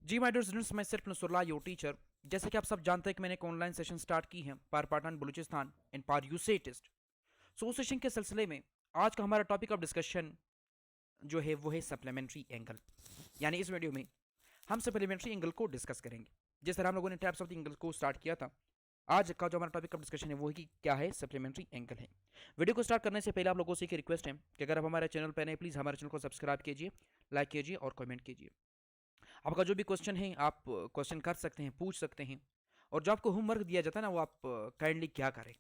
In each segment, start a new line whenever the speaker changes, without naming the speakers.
Ji my dear students, मैं सिर्फ Nasrallah your teacher. जैसे कि आप सब जानते हैं कि मैंने एक ऑनलाइन सेशन स्टार्ट की है पार पाटन बलूचिस्तान इन पार यूसे टेस्ट। सो उस सेशन के सिलसिले में आज का हमारा टॉपिक ऑफ डिस्कशन जो है वो है सप्लीमेंट्री एंगल। यानी इस वीडियो में हम सप्लीमेंट्री एंगल को डिस्कस करेंगे। जिस तरह हम लोगों ने टाइप्स ऑफ द एंगल को स्टार्ट किया था, आज का जो हमारा टॉपिक ऑफ डिस्कशन है वो है कि क्या है सप्लीमेंट्री एंगल है। वीडियो को स्टार्ट करने से पहले आप लोगों से एक रिक्वेस्ट है कि अगर आप हमारे चैनल पर नए, प्लीज़ हमारे चैनल को सब्सक्राइब कीजिए, लाइक कीजिए और कमेंट कीजिए। आपका जो भी क्वेश्चन है आप क्वेश्चन कर सकते हैं, पूछ सकते हैं। और जो आपको होमवर्क दिया जाता है ना, वो आप काइंडली क्या करें,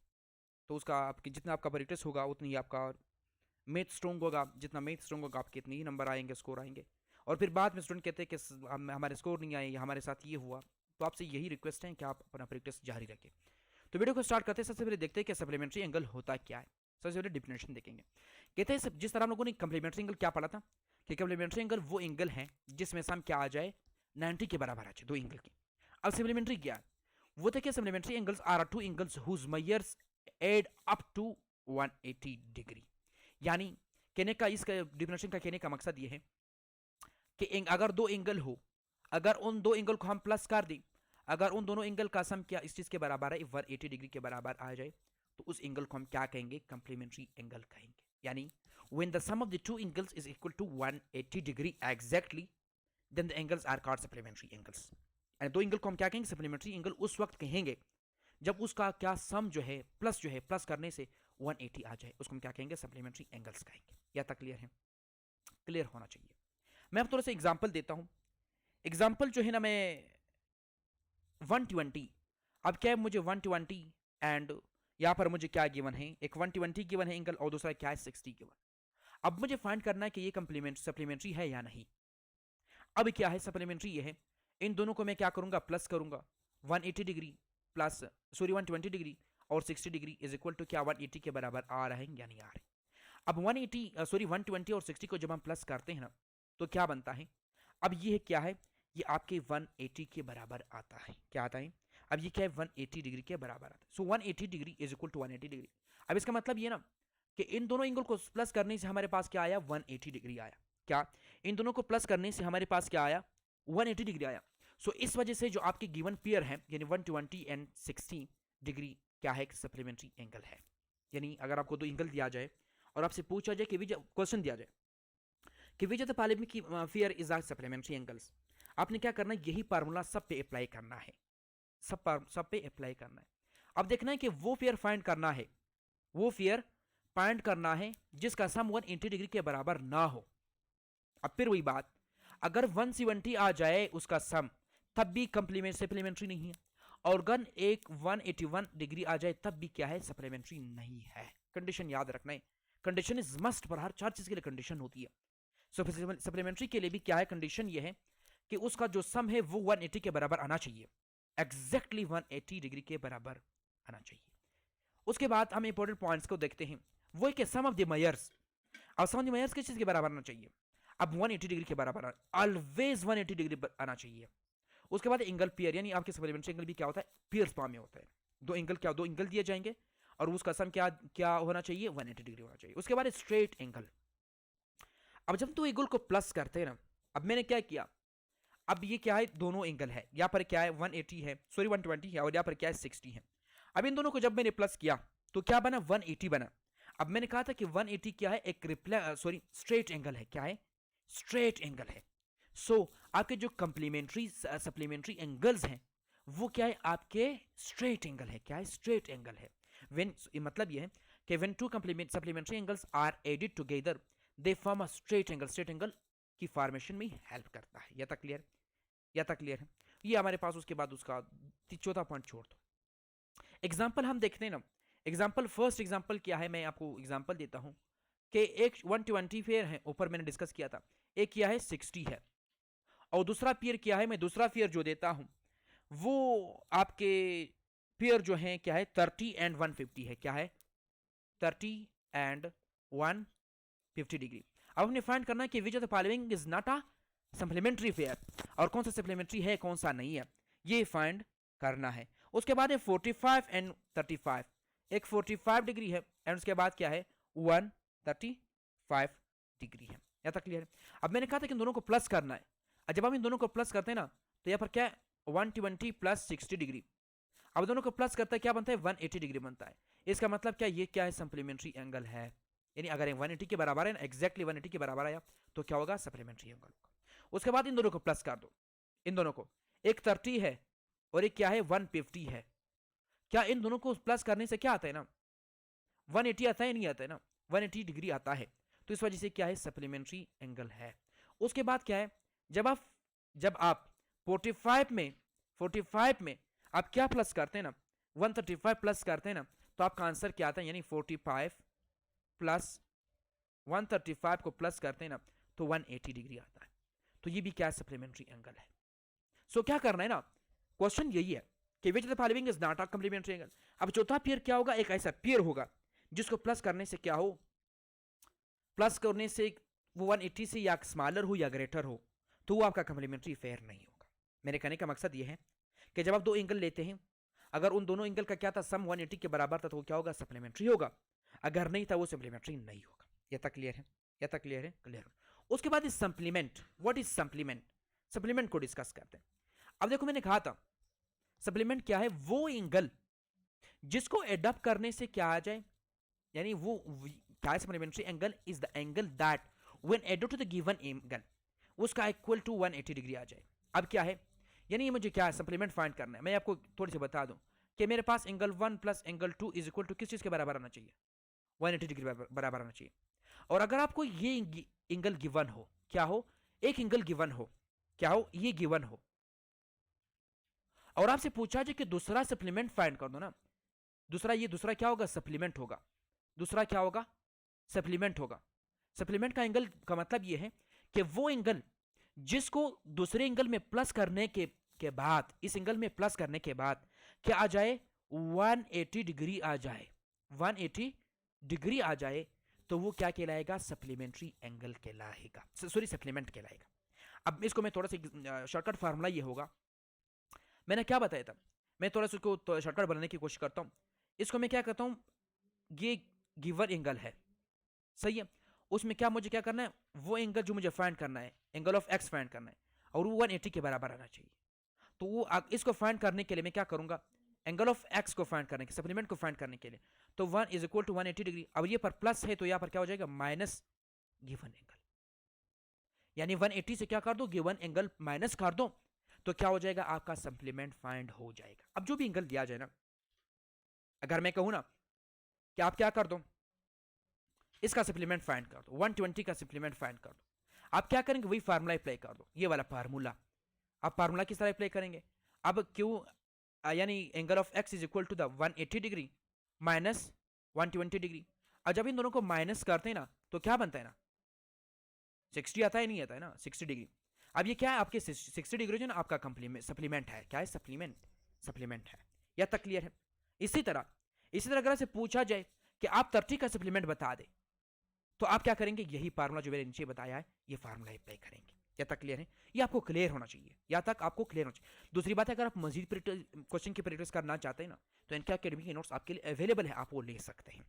तो उसका आपकी जितना आपका प्रैक्टिस होगा उतनी ही आपका मैथ स्ट्रॉन्ग होगा। जितना मैथ स्ट्रॉन्ग होगा आपके इतने ही नंबर आएंगे, स्कोर आएंगे। और फिर बाद में स्टूडेंट कहते हैं कि हमारे स्कोर नहीं आए या हमारे साथ ये हुआ। तो आपसे यही रिक्वेस्ट है कि आप अपना प्रैक्टिस जारी रखें। तो वीडियो को स्टार्ट करते हैं। सबसे पहले देखते हैं कि सप्लीमेंट्री एंगल होता क्या है। सबसे पहले डिफिनेशन देखेंगे। कहते हैं जिस तरह हम लोगों ने कंप्लीमेंट्री एंगल क्या पढ़ा था कि कंप्लीमेंट्री एंगल वो एंगल है जिसमें सम क्या आ जाए 90 के बराबर आ जाए, दो एंगल की। अब सप्लीमेंट्री क्या है? वो देखिए, supplementary angles are two angles whose measures add up to 180 degree. यानी कहने का, इस डिफिनेशन का कहने का मकसद ये है कि अगर दो एंगल हो, अगर उन दो एंगल को हम प्लस कर दें, अगर उन दोनों एंगल का सम क्या इस चीज के बराबर है 180 डिग्री के बराबर आ जाए, तो उस एंगल को हम क्या कहेंगे? कंप्लीमेंट्री एंगल कहेंगे। यानी when the sum of the two angles is equal to 180 degree exactly, then the angles are called supplementary angles। यानी दो एंगल को हम क्या कहेंगे? सप्लीमेंट्री एंगल उस वक्त कहेंगे जब उसका क्या सम जो है प्लस करने से 180 आ जाए, उसको हम क्या कहेंगे? सप्लीमेंट्री एंगल्स कहेंगे। या तक क्लियर है? क्लियर होना चाहिए। मैं अब थोड़ा सा एग्जांपल देता हूं। एग्जांपल जो है ना, मैं 120। अब क्या है, मुझे 120 एंड यहां पर मुझे क्या गिवन है? एक 120 गिवन है एंगल और दूसरा क्या है? 60 गिवन। अब मुझे फाइंड करना है कि ये कंप्लीमेंट सप्लीमेंट्री है या नहीं। अब क्या है सप्लीमेंट्री? ये है, इन दोनों को मैं क्या करूंगा? प्लस करूंगा। 180 डिग्री प्लस, सॉरी 120 डिग्री और 60 डिग्री इज इक्वल टू क्या? 180 के बराबर आ रहे हैं या नहीं आ रहे? अब 120 और 60 को जब हम प्लस करते हैं ना, तो क्या बनता है? अब ये क्या है? ये आपके 180 के बराबर आता है। क्या आता है? अब ये क्या है? 180 डिग्री के बराबर आता है। So 180 degree is equal to 180 degree. अब इसका मतलब ये ना कि इन दोनों एंगल को प्लस करने से हमारे पास क्या आया? 180 डिग्री आया। क्या? इन दोनों को प्लस करने से हमारे पास क्या आया? 180 डिग्री आया। सो इस वजह से जो आपके गिवन पेयर है, यानी 120 एंड 60 डिग्री, क्या है? सप्लीमेंट्री एंगल है। यानी अगर आपको दो एंगल दिया जाए और आपसे पूछा जाए कि क्वेश्चन दिया जाए कि विच ऑफ द फॉलोइंग की pair is are supplementary angles, आपने क्या करना है? यही फार्मूला सब पे अप्लाई करना है। सब पे अप्लाई करना है। अब देखना है कि वो फेयर फाइंड करना है, वो फेयर फाइंड करना है जिसका सम 180 डिग्री के बराबर ना हो। अब फिर वही बात, अगर 170 आ जाए उसका सम, तब भी कंप्लीमेंट सप्लीमेंट्री नहीं है। और गन एक 181 डिग्री आ जाए तब भी क्या है? सप्लीमेंट्री नहीं है। कंडीशन याद रखना है। कंडीशन इज मस्ट, पर हर चार चीज के लिए कंडीशन होती है। सप्लीमेंट्री के लिए भी क्या है? कंडीशन ये है कि उसका जो सम है वो 180 के बराबर आना चाहिए, एग्जैक्टली 180 डिग्री के बराबर आना चाहिए। उसके बाद हम इंपॉर्टेंट पॉइंट्स को देखते हैं। वो है सम ऑफ द मेजर्स। अब सम ऑफ द मेजर्स किस चीज के बराबर आना चाहिए? अब 180 डिग्री के बराबर, ऑलवेज 180 डिग्री आना चाहिए। उसके बाद एंगल पेयर, यानी आपके सप्लीमेंट्री एंगल भी क्या होता है? पेयर्स फॉर्म में होता है। दो एंगल क्या? दो एंगल दिए जाएंगे और उसका सम क्या क्या होना चाहिए? 180 डिग्री होना चाहिए। उसके बाद स्ट्रेट एंगल। अब जब दो एंगल को प्लस करते हैं ना, अब मैंने क्या किया? अब ये क्या है? दोनों एंगल है। यहाँ पर क्या है? 180 है, सॉरी 120 है, और यहाँ पर क्या है? 60 है। अब इन दोनों को जब मैंने प्लस किया तो क्या बना? 180 बना। अब मैंने कहा था कि 180 क्या है? एक सॉरी स्ट्रेट एंगल है। क्या है? स्ट्रेट एंगल है। सो आपके जो कंप्लीमेंट्री सप्लीमेंट्री एंगल्स हैं वो क्या है? आपके स्ट्रेट एंगल है। क्या है? स्ट्रेट एंगल है। व्हेन, मतलब ये है कि when two complement supplementary angles are added together they form a straight angle. Straight angle की फॉर्मेशन में हेल्प करता है। या तक क्लियर? या तक क्लियर है? ये हमारे पास, उसके बाद उसका चौथा पॉइंट छोड़ दो। एग्जाम्पल हम देखते हैं ना। एग्जाम्पल, फर्स्ट एग्जाम्पल क्या है? मैं आपको एग्जाम्पल देता हूं कि एक 120 पेयर है, ऊपर मैंने डिस्कस किया था। एक क्या है? 60 है। और दूसरा पेयर क्या है? मैं दूसरा पेयर जो देता हूं वो आपके पेयर जो है क्या है? 30 एंड 150 है। क्या है? 30 एंड 150 डिग्री। अब हमने फाइंड करना है कि which of the following is not a supplementary pair, और कौन सा सप्लीमेंट्री है, कौन सा नहीं है, ये फाइंड करना है। उसके बाद है 45 एंड 35। एक 45 डिग्री है एंड उसके बाद क्या है? 135 डिग्री है। या तक क्लियर है? अब मैंने कहा था कि इन दोनों को प्लस करना है। जब हम इन दोनों को प्लस करते हैं ना, तो यहाँ पर क्या है 120 प्लस 60 डिग्री। अब दोनों को प्लस करता है क्या बनता है 180 डिग्री बनता है। इसका मतलब क्या ये क्या है सप्लीमेंट्री एंगल है, यानी अगर 180 के बराबर है ना, एग्जैक्टली 180 के बराबर आया तो क्या होगा सप्लीमेंट्री एंगल होगा। उसके बाद इन दोनों को प्लस कर दो, इन दोनों को, एक 30 है और एक क्या है 150 है। क्या इन दोनों को प्लस करने से क्या आता है ना 180 आता है, नहीं आता है ना 180 डिग्री आता है। तो इस वजह से क्या है सप्लीमेंट्री एंगल है। उसके बाद क्या है जब आप 45 में आप क्या प्लस करते हैं ना 135 प्लस करते हैं ना, तो आपका आंसर क्या आता है, यानी 45 प्लस 135 को प्लस करते हैं ना तो 180 डिग्री आता है। तो ये भी क्या सप्लीमेंट्री एंगल है। सो क्या करना है ना, क्वेश्चन यही है कि which of the following is not a complementary angle. अब चौथा पेयर क्या होगा, एक ऐसा पेयर होगा जिसको प्लस करने से क्या हो, प्लस करने से वो 180 से या स्मॉलर हो या ग्रेटर हो तो वो आपका कॉम्प्लीमेंट्री फेयर नहीं होगा। मेरे कहने का मकसद ये है कि जब आप दो एंगल लेते हैं, अगर उन दोनों एंगल का क्या था सम 180 के बराबर था तो वो क्या होगा सप्लीमेंट्री होगा, अगर नहीं था वो सप्लीमेंट्री नहीं होगा। ये तक क्लियर है, ये तक क्लियर है, क्लियर है। उसके बाद is supplement. What is supplement, supplement को डिस्कस करते हैं। अब देखो मैंने कहा था सप्लीमेंट क्या है, वो एंगल जिसको एडप्ट करने से क्या आ जाए, यानी वो क्या है supplementary angle is the angle that when added to the given angle उसका इक्वल टू 180 डिग्री आ जाए। अब क्या है, यानी मुझे क्या है सप्लीमेंट फाइंड करना है। मैं आपको थोड़ी सी बता दूं कि मेरे पास angle 1 plus angle 2 is equal to किस चीज के बराबर आना चाहिए, 180 डिग्री बराबर आना चाहिए। और अगर आपको ये एंगल गिवन हो, क्या हो, एक एंगल गिवन हो, क्या हो, ये गिवन हो, और आपसे पूछा जाए कि दूसरा सप्लीमेंट फाइंड कर दो ना, दूसरा क्या होगा सप्लीमेंट होगा, दूसरा क्या होगा सप्लीमेंट होगा। सप्लीमेंट का एंगल का मतलब ये है कि वो एंगल जिसको दूसरे एंगल में प्लस करने के बाद, इस एंगल में प्लस करने के बाद क्या आ जाए 180 डिग्री आ जाए, 180 डिग्री आ जाए तो वो क्या कहलाएगा सप्लीमेंट्री एंगल कहलाएगा, सॉरी सप्लीमेंट कहलाएगा। अब इसको मैं थोड़ा सा शॉर्टकट फार्मूला ये होगा, मैंने क्या बताया था, मैं थोड़ा सा उसको शॉर्टकट बनाने की कोशिश करता हूं। इसको मैं क्या करता हूं, ये गिवन एंगल है, सही है, उसमें क्या मुझे क्या करना है, वो एंगल जो मुझे फाइंड करना है एंगल ऑफ एक्स फाइंड करना है और वो 180 के बराबर आना चाहिए। तो वो इसको फाइंड करने के लिए मैं क्या करूंगा, एंगल ऑफ एक्स को फाइंड करने के, सप्लीमेंट को फाइंड करने के लिए, तो 1 इज इक्वल टू 180 डिग्री। अब ये पर प्लस है तो यहाँ पर क्या हो जाएगा माइनस गिवन एंगल, यानी 180 से क्या कर दो गिवन एंगल माइनस कर दो तो क्या हो जाएगा आपका सप्लीमेंट फाइंड हो जाएगा। अब जो भी एंगल दिया जाए ना, अगर मैं कहूं ना कि आप क्या कर दो इसका सप्लीमेंट फाइंड कर दो, 120 का सप्लीमेंट फाइंड कर दो, आप क्या करेंगे वही फार्मूला अप्लाई कर दो, ये वाला फार्मूला। आप फार्मूला किस तरह अप्लाई करेंगे, अब क्यों यानी angle of x is equal to the 180 degree minus 120 degree. और जब इन दोनों को माइनस करते हैं ना तो क्या बनता है ना 60 आता है, नहीं आता है ना 60 डिग्री। अब ये क्या है आपके 60 डिग्री जो ना आपका सप्लीमेंट है, क्या है सप्लीमेंट है। या तक क्लियर है। इसी तरह अगर से पूछा जाए कि आप 30 का सप्लीमेंट बता दे तो आप क्या करेंगे, यही फार्मूला जो मैंने नीचे बताया है ये फार्मूला अप्लाई करेंगे। या तक क्लियर है, ये आपको क्लियर होना चाहिए, या तक आपको क्लियर होना चाहिए। दूसरी बात है अगर आप मजीद क्वेश्चन की प्रैक्टिस करना चाहते हैं ना तो इनके अकेडमी के नोट्स आपके लिए अवेलेबल है, आप वो ले सकते हैं।